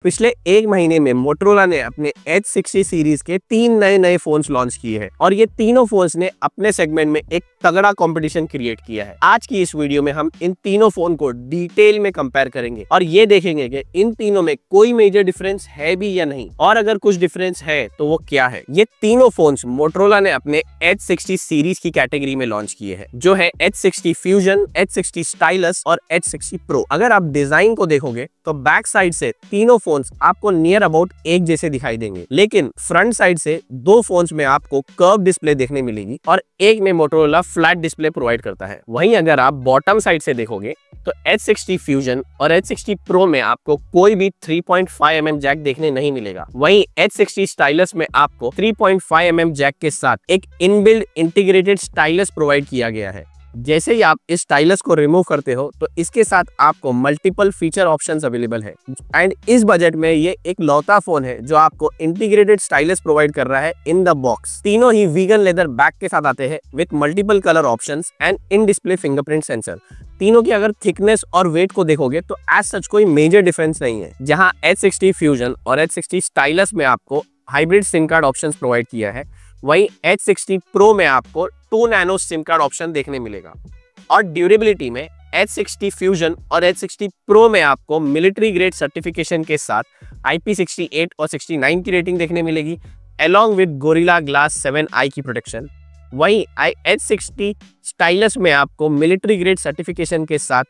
पिछले एक महीने में मोटोरोला ने अपने H60 सीरीज के 3 नए फोन्स लॉन्च किए हैं और ये तीनों फोन्स ने अपने सेगमेंट में एक तगड़ा कंपटीशन क्रिएट किया है। आज की इस वीडियो में हम इन तीनों फोन को डिटेल में कंपेयर करेंगे और ये देखेंगे कि इन तीनों में कोई मेजर डिफरेंस है भी या नहीं, और अगर कुछ डिफरेंस है तो वो क्या है। ये तीनों फोन्स मोटोरोला ने अपने H60 सीरीज की कैटेगरी में लॉन्च किए हैं, जो है H60 फ्यूजन, H60 स्टाइलस और H60 प्रो। अगर आप डिजाइन को देखोगे तो बैक साइड से तीनों फोन्स आपको नियर अबाउट एक जैसे दिखाई देंगे, लेकिन फ्रंट साइड से दो फोन्स में आपको कर्व डिस्प्ले देखने मिलेगी और एक में मोटोरोला फ्लैट डिस्प्ले प्रोवाइड करता है। वहीं अगर आप बॉटम साइड से देखोगे तो H60 फ्यूजन और H60 प्रो में आपको कोई भी 3.5 mm जैक देखने नहीं मिलेगा। वहीं H60 स्टाइलस में आपको 3.5 mm जैक के साथ एक इनबिल्ड इंटीग्रेटेड स्टाइलस प्रोवाइड किया गया है। जैसे ही आप इस स्टाइलस को रिमूव करते हो तो इसके साथ आपको मल्टीपल फीचर ऑप्शंस अवेलेबल है एंड इस बजट में ये एक लौता फोन है जो आपको इंटीग्रेटेड स्टाइलस प्रोवाइड कर रहा है इन द बॉक्स। तीनों ही वीगन लेदर बैक के साथ आते हैं with multiple colour options and in display fingerprint sensor. तीनों की अगर थिकनेस और वेट को देखोगे तो एज सच कोई मेजर डिफरेंस नहीं है। जहां H60 फ्यूजन और H60 स्टाइलस में आपको hybrid SIM card options provide किया है, वहीं H60 प्रो में आपको 2 नैनो सिम कार्ड ऑप्शन देखने मिलेगा। और ड्यूरेबिलिटी में H60 फ्यूजन और H60 प्रो में आपको मिलिट्री ग्रेड सर्टिफिकेशन के साथ IP68 और 69 की रेटिंग देखने मिलेगी, along with gorilla glass 7i की प्रोटेक्शन। वहीं H60 स्टाइलस में आपको मिलिट्री ग्रेड सर्टिफिकेशन के साथ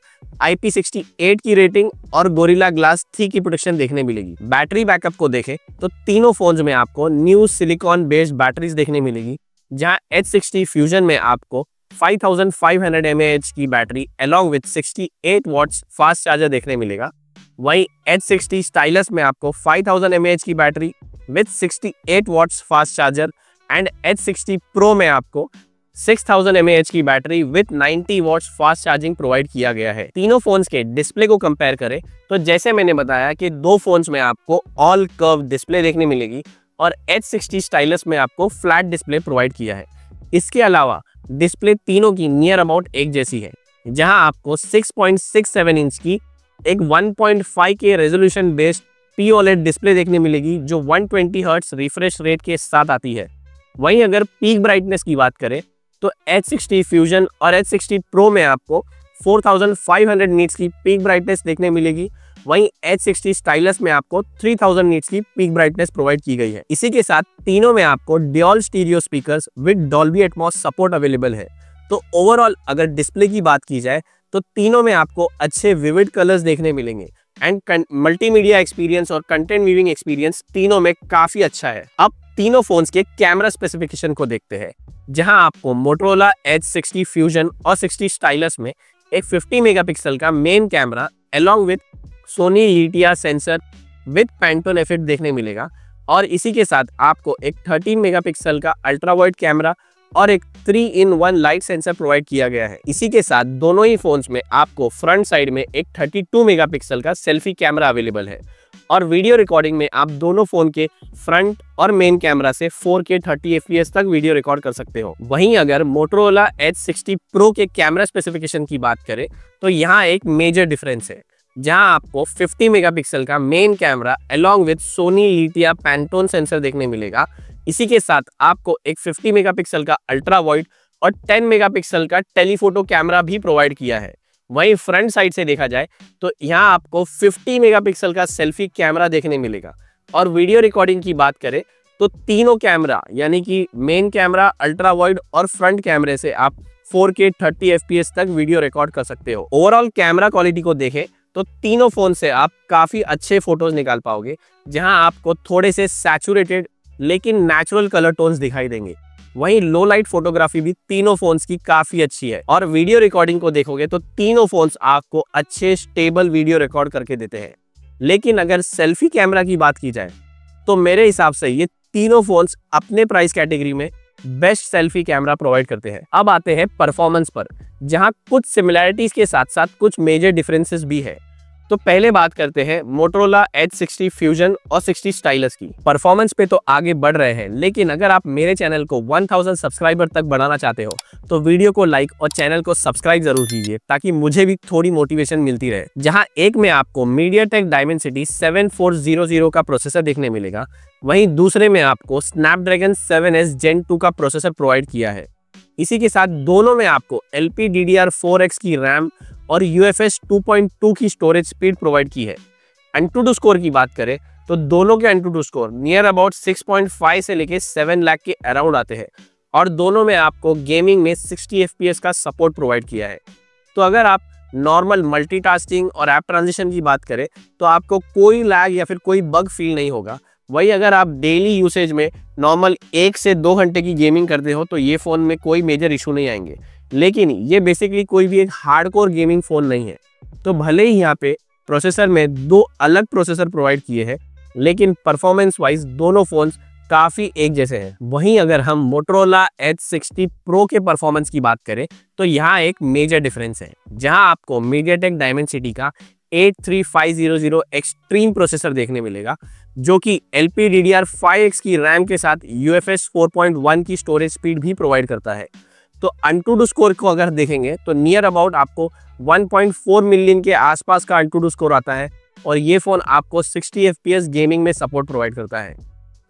IP68 की रेटिंग और गोरिल्ला ग्लास 3 की प्रोटेक्शन देखने मिलेगी। बैटरी बैकअप को देखें तो तीनों फोन्स में आपको न्यू सिलिकॉन बेस्ड बैटरीज देखने मिलेगी, जहां H60 फ्यूजन में आपको 5500 mAh की battery along with 68 watts fast charger देखने मिलेगा। वहीं H60 स्टाइलस में आपको 5000 mAh की battery with 68 watts fast charger and H60 pro में आपको 6000 mAh की battery with 90 watts fast charging provide किया गया है। तीनों फोन्स के डिस्प्ले को कंपेयर करें तो जैसे मैंने बताया कि दो फोन्स में आपको ऑल कर्व डिस्प्ले देखने मिलेगी और H60 स्टाइलस में आपको फ्लैट डिस्प्ले प्रोवाइड किया है। इसके अलावा डिस्प्ले तीनों की नियर अबाउट एक जैसी है, जहां आपको 6.67 इंच की एक 1.5K resolution based POLED display देखने मिलेगी जो 120 हर्ट्ज रिफ्रेश रेट के साथ आती है। वहीं अगर पीक ब्राइटनेस की बात करें तो H60 फ्यूजन और H60 प्रो में आपको 4500 नीट्स की पीक ब्राइटनेस देखने मिलेगी, वहीं H60 स्टाइलस में आपको 3000 नीट्स की पीक ब्राइटनेस प्रोवाइड की गई है। इसी के साथ तीनों में आपको dual stereo speakers with Dolby Atmos support available है। तो ओवरऑल अगर डिस्प्ले की बात की जाए तो तीनों में आपको अच्छे विविड कलर्स देखने मिलेंगे एंड मल्टीमीडिया एक्सपीरियंस और कंटेंट व्यूइंग एक्सपीरियंस तीनों में काफी अच्छा है। अब तीनों फोन्स के कैमरा स्पेसिफिकेशन को देखते हैं, जहां आपको मोटोरोला H60 फ्यूजन और 60 स्टाइलस में एक 50 मेगापिक्सल का main camera along with Sony Lytia sensor with Pantone effect देखने मिलेगा और इसी के साथ आपको एक 13 मेगापिक्सल का अल्ट्रा वाइड कैमरा और एक 3-in-1 लाइट सेंसर प्रोवाइड किया गया है। इसी के साथ दोनों ही फोन्स में आपको फ्रंट साइड में एक 32 मेगापिक्सल का सेल्फी कैमरा अवेलेबल है और वीडियो रिकॉर्डिंग में आप दोनों फोन के फ्रंट और मेन कैमरा से 4K 30 FPS तक वीडियो रिकॉर्ड कर सकते हो। वहीं अगर मोटोरोला H60 प्रो के कैमरा स्पेसिफिकेशन की बात करें तो यहाँ एक मेजर डिफरेंस है, जहां आपको 50 मेगापिक्सल का main camera along with Sony Lytia Pantone sensor देखने मिलेगा। इसी के साथ आपको एक 50 मेगापिक्सल का अल्ट्रा वाइड और 10 मेगापिक्सल का टेलीफोटो कैमरा भी प्रोवाइड किया है। वहीं फ्रंट साइड से देखा जाए तो यहाँ आपको 50 मेगापिक्सल का सेल्फी कैमरा देखने मिलेगा और वीडियो रिकॉर्डिंग की बात करें तो तीनों कैमरा यानी कि मेन कैमरा, अल्ट्रा वाइड और फ्रंट कैमरे से आप 4K 30 FPS तक वीडियो रिकॉर्ड कर सकते हो। ओवरऑल कैमरा क्वालिटी को देखें तो तीनों फोन से आप काफी अच्छे फोटोज निकाल पाओगे, जहां आपको थोड़े से सैचुरेटेड लेकिन नेचुरल कलर टोन्स दिखाई देंगे। वहीं लो लाइट फोटोग्राफी भी तीनों फोन्स की काफी अच्छी है और वीडियो रिकॉर्डिंग को देखोगे तो तीनों फोन्स आपको अच्छे स्टेबल वीडियो रिकॉर्ड करके देते हैं। लेकिन अगर सेल्फी कैमरा की बात की जाए तो मेरे हिसाब से ये तीनों फोन्स अपने प्राइस कैटेगरी में बेस्ट सेल्फी कैमरा प्रोवाइड करते हैं। अब आते हैं परफॉर्मेंस पर, जहां कुछ सिमिलैरिटीज के साथ साथ कुछ मेजर डिफरेंसेस भी है। तो पहले बात करते हैं मोटोरोला H60 फ्यूजन और 60 स्टाइलस की। परफॉर्मेंस पे तो आगे बढ़ रहे हैं, लेकिन अगर आप मेरे चैनल को 1000 सब्सक्राइबर तक बढ़ाना चाहते हो तो वीडियो को लाइक और चैनल को सब्सक्राइब जरूर कीजिए, ताकि मुझे भी थोड़ी मोटिवेशन मिलती रहे। जहां एक में आपको मीडियाटेक डायमेंसिटी 7400 का प्रोसेसर देखने मिलेगा, वहीं दूसरे में आपको स्नैपड्रैगन 7S Gen 2 का प्रोसेसर प्रोवाइड किया है। इसी के साथ दोनों में आपको LPDDR4X की रैम और UFS 2.2 की स्टोरेज स्पीड प्रोवाइड की है। AnTuTu स्कोर की बात करें तो दोनों के AnTuTu स्कोर नियर अबाउट 6.5 से लेके 7 लाख के अराउंड आते हैं, और दोनों में आपको गेमिंग में 60 FPS का सपोर्ट प्रोवाइड किया है। तो अगर आप नॉर्मल मल्टीटास्किंग और ऐप ट्रांजिशन की बात करें तो आपको कोई लैग या फिर कोई बग फील नहीं होगा। वही अगर आप डेली यूसेज में नॉर्मल 1 से 2 घंटे की गेमिंग करते हो तो ये फ़ोन में कोई मेजर इशू नहीं आएंगे। लेकिन ये बेसिकली कोई भी एक हार्डकोर गेमिंग फ़ोन नहीं है। तो भले ही यहाँ पे प्रोसेसर में 2 अलग प्रोसेसर प्रोवाइड किए हैं, लेकिन परफॉर्मेंस वाइज दोनों फ़ोन्स काफ़ी एक जैसे हैं। वहीं अगर हम मोटोरोला H60 Pro के परफॉर्मेंस की बात करें तो यहाँ एक मेजर डिफरेंस है, जहाँ आपको मीडियाटेक डायमेंसिटी का 83500 एक्सट्रीम प्रोसेसर देखने मिलेगा, जो कि LPDDR5X की रैम के साथ UFS 4.1 की स्टोरेज स्पीड भी प्रोवाइड करता है। तो AnTuTu स्कोर को अगर देखेंगे तो नियर अबाउट आपको 1.4 मिलियन के आसपास का AnTuTu स्कोर आता है, और ये फ़ोन आपको 60 FPS गेमिंग में सपोर्ट प्रोवाइड करता है।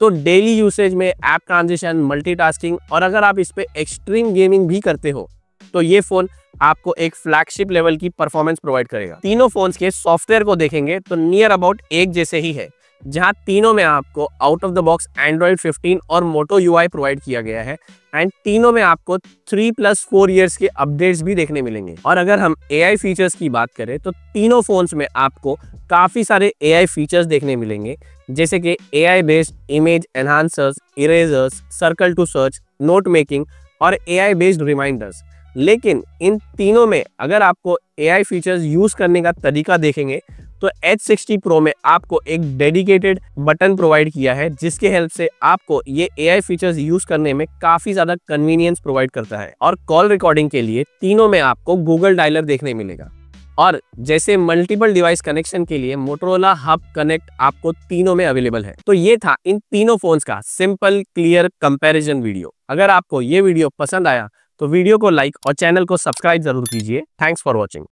तो डेली यूसेज में ऐप ट्रांजिशन, मल्टीटास्किंग और अगर आप इस पे एक्सट्रीम गेमिंग भी करते हो तो ये फ़ोन आपको एक फ्लैगशिप लेवल की परफॉर्मेंस प्रोवाइड करेगा। तीनों फोन्स के सॉफ्टवेयर को देखेंगे तो नियर अबाउट एक जैसे ही है, जहां तीनों में आपको out of the box Android 15 और Moto UI प्रोवाइड किया गया है, एंड तीनों में आपको 3+4 इयर्स के अपडेट्स भी देखने मिलेंगे। और अगर हम AI फीचर्स की बात करें तो तीनों फोन्स में आपको काफ़ी सारे AI फीचर्स देखने मिलेंगे, जैसे कि AI based image enhancers, erasers, circle to search, note making और AI बेस्ड रिमाइंडर्स। लेकिन इन तीनों में अगर आपको AI फीचर्स यूज़ करने का तरीका देखेंगे तो H60 Pro में आपको एक डेडिकेटेड बटन प्रोवाइड किया है, जिसके हेल्प से आपको ये AI फीचर्स यूज़ करने में काफ़ी ज़्यादा कन्वीनियंस प्रोवाइड करता है। और कॉल रिकॉर्डिंग के लिए तीनों में आपको गूगल डायलर देखने मिलेगा। और जैसे मल्टीपल डिवाइस कनेक्शन के लिए मोटोरोला हब कनेक्ट आपको तीनों में अवेलेबल है। तो ये था इन तीनों फोन्स का सिंपल क्लियर कंपैरिजन वीडियो। अगर आपको ये वीडियो पसंद आया तो वीडियो को लाइक और चैनल को सब्सक्राइब जरूर कीजिए। Thanks for watching.